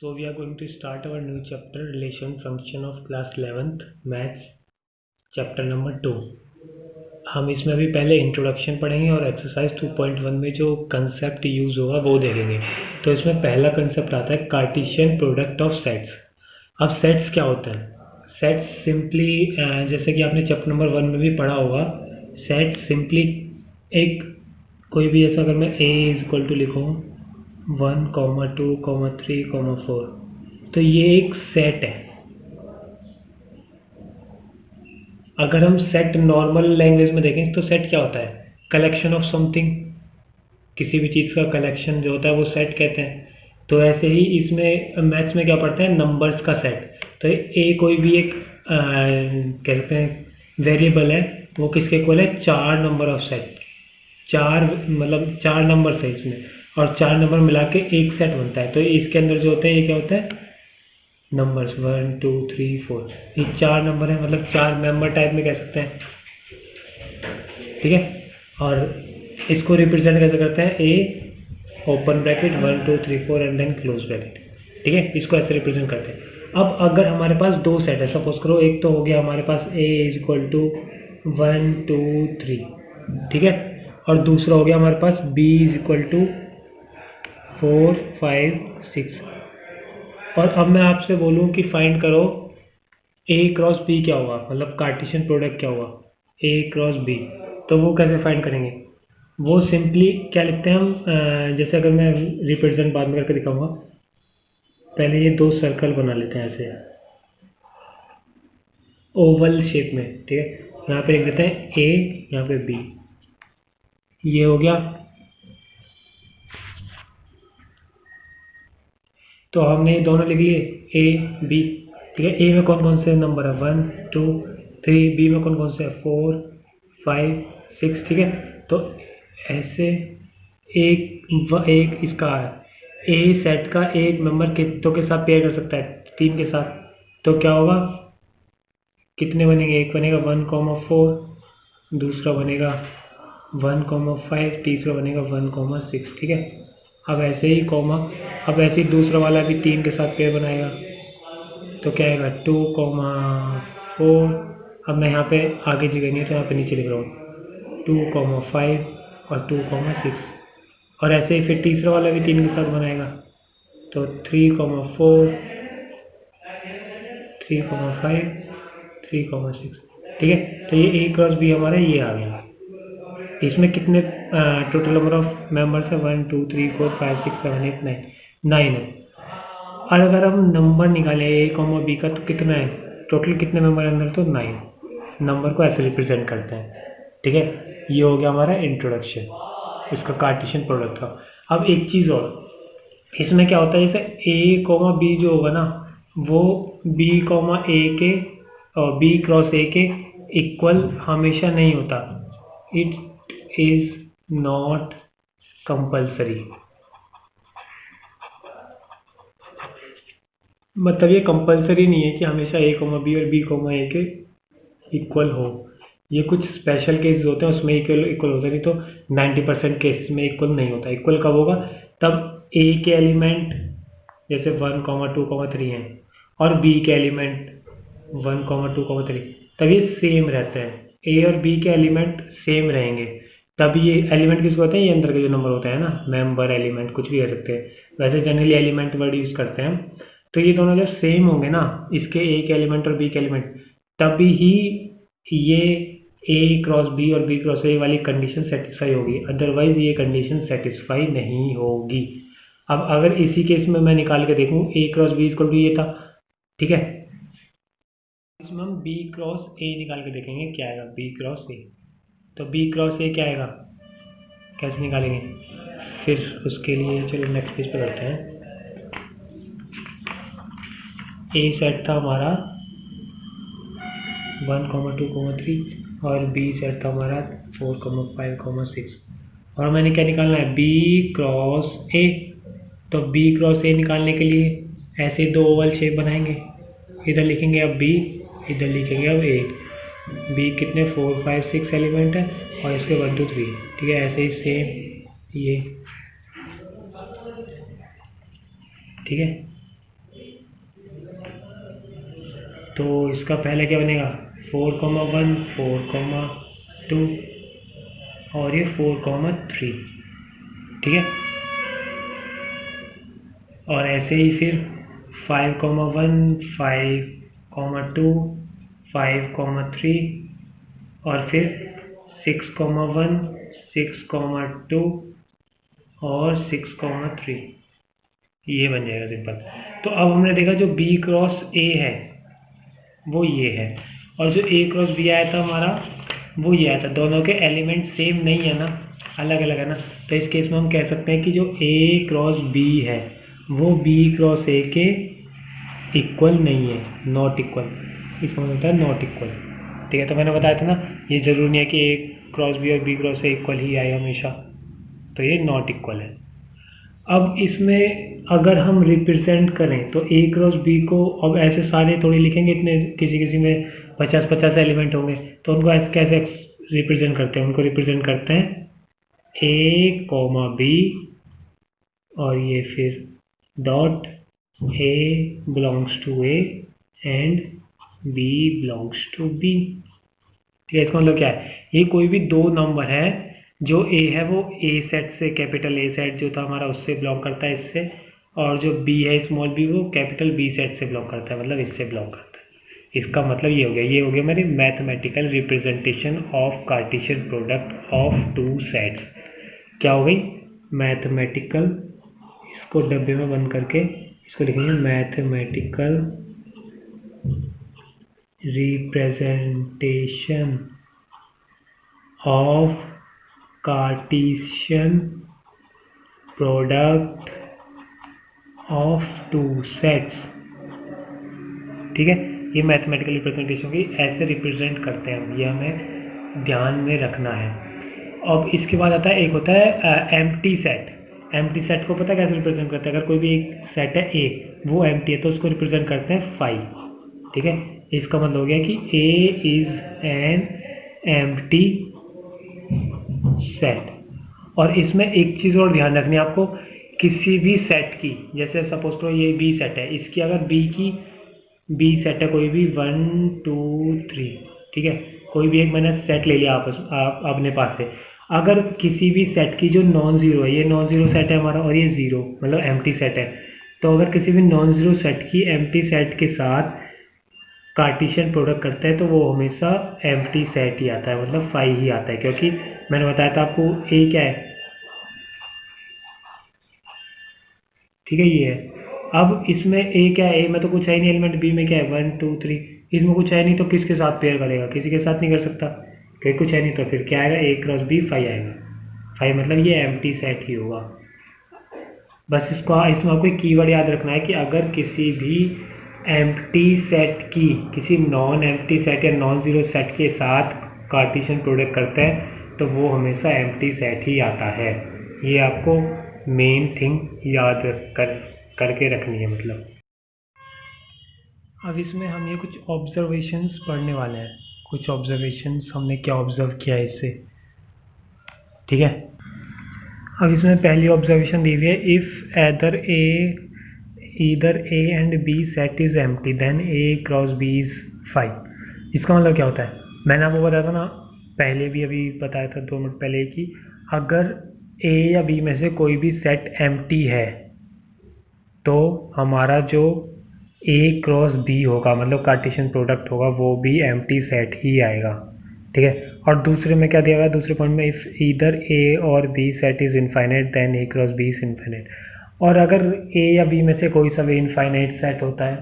So we are going to start our new chapter, relation function of class 11th maths, chapter number 2। हम इसमें अभी पहले introduction पढ़ेंगे और एक्सरसाइज 2.1 में जो कंसेप्ट यूज़ होगा वो देखेंगे। तो इसमें पहला कंसेप्ट आता है कार्टेशियन प्रोडक्ट ऑफ सेट्स। अब सेट्स क्या होते हैं? सेट्स सिंपली जैसे कि आपने चैप्टर नंबर 1 में भी पढ़ा होगा, सेट सिंपली एक कोई भी ऐसा अगर मैं ए इज इक्वल टू लिखूँ 1, 2, 3, 4, तो ये एक सेट है। अगर हम सेट नॉर्मल लैंग्वेज में देखें तो सेट क्या होता है? कलेक्शन ऑफ समथिंग, किसी भी चीज़ का कलेक्शन जो होता है वो सेट कहते हैं। तो ऐसे ही इसमें मैथ्स में क्या पढ़ते हैं? नंबर्स का सेट। तो ए कोई भी एक कह सकते हैं वेरिएबल है, वो किसके इक्वल है? 4 नंबर ऑफ सेट। 4 मतलब 4 नंबर्स है इसमें, और 4 नंबर मिला के एक सेट बनता है। तो इसके अंदर जो होता है ये क्या होता है? नंबर्स 1, 2, 3, 4, ये 4 नंबर है, मतलब 4 मेंबर टाइप में कह सकते हैं। ठीक है, और इसको रिप्रेजेंट कैसे करते हैं? A open bracket 1, 2, 3, 4 and then close bracket. ठीक है, इसको ऐसे रिप्रेजेंट करते हैं। अब अगर हमारे पास दो सेट है, सपोज करो एक तो हो गया हमारे पास ए इज इक्वल टू 1, 2, 3, ठीक है, और दूसरा हो गया हमारे पास बी इज इक्वल टू 4, 5, 6। और अब मैं आपसे बोलूं कि फाइंड करो ए क्रॉस बी क्या होगा, मतलब कार्टेशियन प्रोडक्ट क्या होगा ए क्रॉस बी। तो वो कैसे फाइंड करेंगे? वो सिंपली क्या लिखते हैं हम, जैसे अगर मैं रिप्रेजेंट बाद में करके दिखाऊंगा, पहले ये दो सर्कल बना लेते हैं ऐसे ओवल शेप में। ठीक है, यहाँ पे लिख देते हैं ए, यहाँ पे बी, ये हो गया। तो हमने ये दोनों लिख लिए ए बी। ठीक है, ए में कौन कौन से नंबर है? 1, 2, 3, बी में कौन कौन से है? 4, 5, 6। ठीक है, तो ऐसे एक इसका है, ए सेट का एक मेंबर कितनों के साथ पेयर कर सकता है? 3 के साथ। तो क्या होगा, कितने बनेंगे? एक बनेगा 1, 4, दूसरा बनेगा 1, 5, तीसरा बनेगा 1, 6। ठीक है, अब ऐसे ही कॉमा, अब ऐसे ही दूसरा वाला भी 3 के साथ पेयर बनाएगा, तो क्या आएगा 2, 4। अब मैं यहाँ पे आगे जगह नहीं है तो यहाँ पे नीचे लिख रहा हूँ 2, 5 और 2, 6। और ऐसे ही फिर तीसरा वाला भी 3 के साथ बनाएगा, तो 3, 4, 3, 5, 3, 6। ठीक है, तो ये ए क्रॉस बी हमारा ये आ गया। इसमें कितने टोटल नंबर ऑफ मेंबर्स है? 1, 2, 3, 4, 5, 6, 7, 8, 9 है। और अगर हम नंबर निकालें ए कॉमा बी का, तो कितना है टोटल? कितने मेंबर अंदर? तो 9 नंबर को ऐसे रिप्रेजेंट करते हैं। ठीक है, ये हो गया हमारा इंट्रोडक्शन इसका कार्टेशियन प्रोडक्ट का। अब एक चीज़ और, इसमें क्या होता है, जैसे ए कॉमा बी जो होगा ना, वो बी कॉमा ए के और बी क्रॉस ए के इक्वल हमेशा नहीं होता। इट इज नॉट कंपल्सरी, मतलब ये कंपल्सरी नहीं है कि हमेशा ए कॉमा बी और बी कॉमा ए के इक्वल हो। ये कुछ स्पेशल केसेस होते हैं उसमें इक्वल होता है, नहीं तो 90% केसेस में इक्वल नहीं होता। इक्वल कब होगा? तब ए के एलिमेंट जैसे 1, 2, 3 हैं और बी के एलिमेंट 1, 2, 3, तब ये सेम रहते हैं। ए और बी के एलिमेंट सेम रहेंगे तब ये एलिमेंट किसको होते हैं? ये अंदर के जो नंबर होते हैं ना, मेंबर एलिमेंट कुछ भी कह सकते हैं, वैसे जनरली एलिमेंट वर्ड यूज़ करते हैं हम। तो ये दोनों जब सेम होंगे ना, इसके ए के एलिमेंट और बी के एलिमेंट, तभी ही ये ए क्रॉस बी और बी क्रॉस ए वाली कंडीशन सेटिस्फाई होगी, अदरवाइज ये कंडीशन सेटिस्फाई नहीं होगी। अब अगर इसी केस में मैं निकाल के देखूँ ए क्रॉस बी इक्वल टू ये था, ठीक है, इसमें हम बी क्रॉस ए निकाल के देखेंगे क्या आएगा। बी क्रॉस ए, तो बी क्रॉस ए क्या आएगा, कैसे निकालेंगे? फिर उसके लिए चलो नेक्स्ट पेज पे करते हैं। ए सेट था हमारा 1, 2, 3 और बी सेट था हमारा 4, 5, 6। और मैंने क्या निकालना है? B cross A. तो बी क्रॉस ए निकालने के लिए ऐसे दो ओवल शेप बनाएंगे, इधर लिखेंगे अब बी, इधर लिखेंगे अब ए। बी कितने? 4, 5, 6 एलिमेंट है और इसके 1, 2, 3। ठीक है, ऐसे ही सेम ये, ठीक है, तो इसका पहले क्या बनेगा 4,1 4,2 और ये 4,3, ठीक है। और ऐसे ही फिर 5,1 5,2 5,3 और फिर 6,1 6,2 और 6,3, ये बन जाएगा सिंपल। तो अब हमने देखा जो B क्रॉस A है वो ये है, और जो A क्रॉस B आया था हमारा वो ये आया था। दोनों के एलिमेंट सेम नहीं है ना, अलग अलग है ना। तो इस केस में हम कह सकते हैं कि जो A क्रॉस B है वो B क्रॉस A के इक्वल नहीं है, नॉट इक्वल। इसका मतलब होता है नॉट इक्वल, ठीक है। तो मैंने बताया था ना, ये ज़रूरी नहीं है कि A क्रॉस B और B क्रॉस A इक्वल ही आए हमेशा, तो ये नॉट इक्वल है। अब इसमें अगर हम रिप्रेजेंट करें तो A क्रॉस B को, अब ऐसे सारे थोड़ी लिखेंगे, इतने किसी किसी में 50-50 एलिमेंट होंगे, तो उनको ऐसे कैसे रिप्रेजेंट करते हैं? उनको रिप्रेजेंट करते हैं A, B और ये फिर dot A belongs to A and B belongs to B, ठीक है। इसका मतलब क्या है? ये कोई भी दो नंबर है, जो A है वो A सेट से, कैपिटल A सेट जो था हमारा उससे बिलोंग करता है, इससे, और जो B है स्मॉल b वो कैपिटल B सेट से बिलोंग करता है, मतलब इससे बिलोंग करता है। इसका मतलब ये हो गया, ये हो गया मेरी mathematical representation of Cartesian product of two sets. क्या हो गई? मैथमेटिकल, इसको डब्बे में बंद करके इसको लिखेंगे mathematical representation of Cartesian product of two sets, ठीक है। ये मैथमेटिकल रिप्रेजेंटेशन की ऐसे रिप्रेजेंट करते हैं हम, ये हमें ध्यान में रखना है। अब इसके बाद आता है, एक होता है एम्प्टी सेट। एम्प्टी सेट को पता है कैसे रिप्रेजेंट करते हैं? अगर कोई भी एक सेट है A, वो एम्प्टी है तो उसको रिप्रेजेंट करते हैं फाई, ठीक है। इसका मतलब हो गया कि A is an empty set. और इसमें एक चीज़ और ध्यान रखनी है आपको, किसी भी सेट की, जैसे सपोज करो ये B सेट है, इसकी अगर B सेट है कोई भी 1 2 3, ठीक है, कोई भी एक मैंने सेट ले लिया आप अपने पास से। अगर किसी भी सेट की जो नॉन ज़ीरो है, ये नॉन ज़ीरो सेट है हमारा और ये ज़ीरो मतलब एम्प्टी सेट है, तो अगर किसी भी नॉन ज़ीरो सेट की एम्प्टी सेट के साथ कार्टेशियन प्रोडक्ट करता है तो वो हमेशा एम्प्टी सेट ही आता है, मतलब फाई ही आता है, क्योंकि मैंने बताया था आपको A क्या है, ठीक है, ये है। अब इसमें A क्या है? A में तो कुछ है ही नहीं एलिमेंट, B में क्या है 1 2 3, इसमें कुछ है नहीं, तो किसके साथ पेयर करेगा? किसी के साथ नहीं कर सकता, क्योंकि कुछ है नहीं। तो फिर क्या आएगा? A क्रॉस B फाई आएगा। फाई मतलब ये एम्प्टी सेट ही होगा। बस इसमें आपको एक कीवर्ड याद रखना है कि अगर किसी भी एम्प्टी सेट की किसी नॉन एम्प्टी सेट या नॉन ज़ीरो सेट के साथ कार्टेशियन प्रोडक्ट करता है तो वो हमेशा एम्प्टी सेट ही आता है। ये आपको मेन थिंग याद करके रखनी है मतलब। अब इसमें हम ये कुछ ऑब्जर्वेशंस पढ़ने वाले हैं। कुछ ऑब्जर्वेशंस हमने क्या ऑब्जर्व किया है इससे, ठीक है। अब इसमें पहली ऑब्जर्वेशन दी हुई है, if either A and B set is empty then A cross B is phi. इसका मतलब क्या होता है? मैंने आपको बताया था ना पहले भी, अभी बताया था 2 मिनट पहले कि अगर A या B में से कोई भी सेट एम्प्टी है तो हमारा जो A क्रॉस B होगा मतलब कार्टेशियन प्रोडक्ट होगा वो भी एम्प्टी सेट ही आएगा, ठीक है। और दूसरे में क्या दिया हुआ है? दूसरे पॉइंट में, इफ़ ईदर A और B set is infinite then A cross B is infinite. और अगर A या B में से कोई सा भी इनफाइनाइट सेट होता है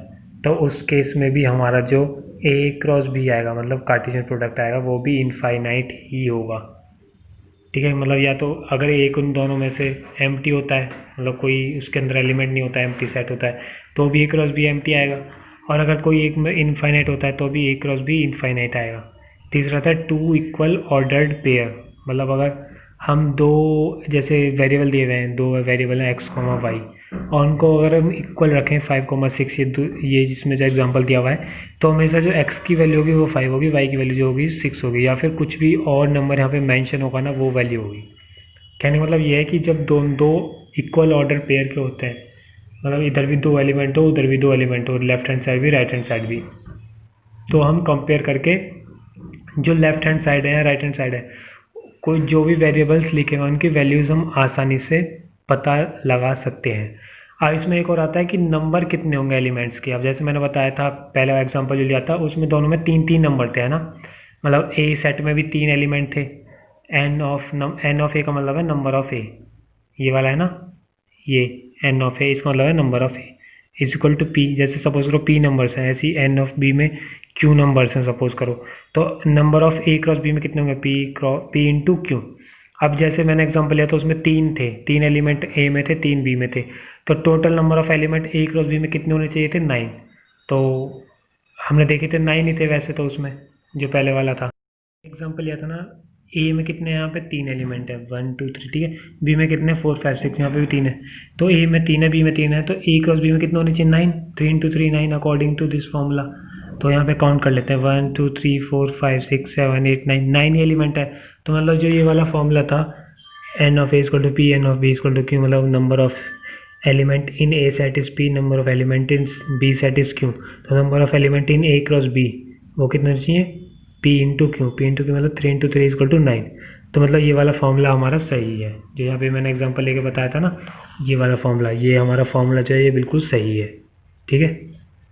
तो उस केस में भी हमारा जो A क्रॉस B आएगा मतलब कार्टेशियन प्रोडक्ट आएगा वो भी इनफाइनाइट ही होगा, ठीक है। मतलब या तो अगर एक उन दोनों में से एम्प्टी होता है, मतलब कोई उसके अंदर एलिमेंट नहीं होता है, एम्प्टी सेट होता है, तो भी A क्रॉस B एम्प्टी आएगा। और अगर कोई एक में इनफाइनाइट होता है तो भी A क्रॉस B इनफाइनाइट आएगा। तीसरा था 2 इक्वल ऑर्डर्ड पेयर, मतलब अगर हम दो जैसे वेरिएबल दिए हुए हैं, 2 वेरिएबल हैं x, y, और उनको अगर हम इक्वल रखें 5,6, ये जिसमें जो एग्जांपल दिया हुआ है, तो हमेशा जो x की वैल्यू होगी वो 5 होगी, y की वैल्यू जो होगी 6 होगी, या फिर कुछ भी और नंबर यहाँ पे मेंशन होगा ना वो वैल्यू होगी। कहने का मतलब ये है कि जब दो इक्वल ऑर्डर पेयर के होते हैं, मतलब इधर भी 2 एलिमेंट हो उधर भी 2 एलिमेंट हो, लेफ्ट हैंड साइड भी राइट हैंड साइड भी, तो हम कंपेयर करके जो लेफ्ट हैंड साइड है या राइट हैंड साइड है, कोई जो भी वेरिएबल्स लिखे हुए उनकी वैल्यूज़ हम आसानी से पता लगा सकते हैं। अब इसमें एक और आता है कि नंबर कितने होंगे एलिमेंट्स के। अब जैसे मैंने बताया था, पहला एग्जांपल जो लिया था उसमें दोनों में 3-3 नंबर थे, है ना। मतलब ए सेट में भी 3 एलिमेंट थे। एन ऑफ ए का मतलब है नंबर ऑफ ए, ये वाला है ना, ये एन ऑफ ए इसका मतलब है number of A is equal to P. जैसे सपोज करो पी नंबर्स हैं, ऐसी एन ऑफ बी में क्यू नंबर्स हैं सपोज करो, तो number of A cross B में कितने होंगे, पी इंटू क्यू। अब जैसे मैंने एग्जांपल लिया तो उसमें 3 थे, 3 एलिमेंट ए में थे, 3 बी में थे, तो total number of element A cross B में कितने होने चाहिए थे, 9। तो हमने देखे थे 9 ही थे वैसे तो उसमें, जो पहले वाला था। एग्जांपल लिया था ना, ए में कितने यहाँ पे 3 एलिमेंट है, 1 2 3, ठीक है। बी में कितने 4 5 6, यहाँ पे भी 3 है। तो ए में 3 है, बी में 3 है, तो ए क्रॉस बी में कितने होने चाहिए, 9। 3 into 3 9 according to this formula. तो यहाँ पे काउंट कर लेते हैं, 1 2 3 4 5 6 7 8 9, 9 ही एलिमेंट है। तो मतलब जो ये वाला फॉर्मूला था, n of A equal to p, n of B equal to q, मतलब number of element in A set is p, number of element in B set is q. तो number of element in A cross B वो कितने चाहिए, P into Q मतलब 3 into 3 equal to 9। तो मतलब ये वाला फॉर्मूला हमारा सही है, जो यहाँ पे मैंने एग्जांपल लेके बताया था ना, ये वाला फॉर्मूला, ये हमारा फॉर्मूला जो है ये बिल्कुल सही है, ठीक है।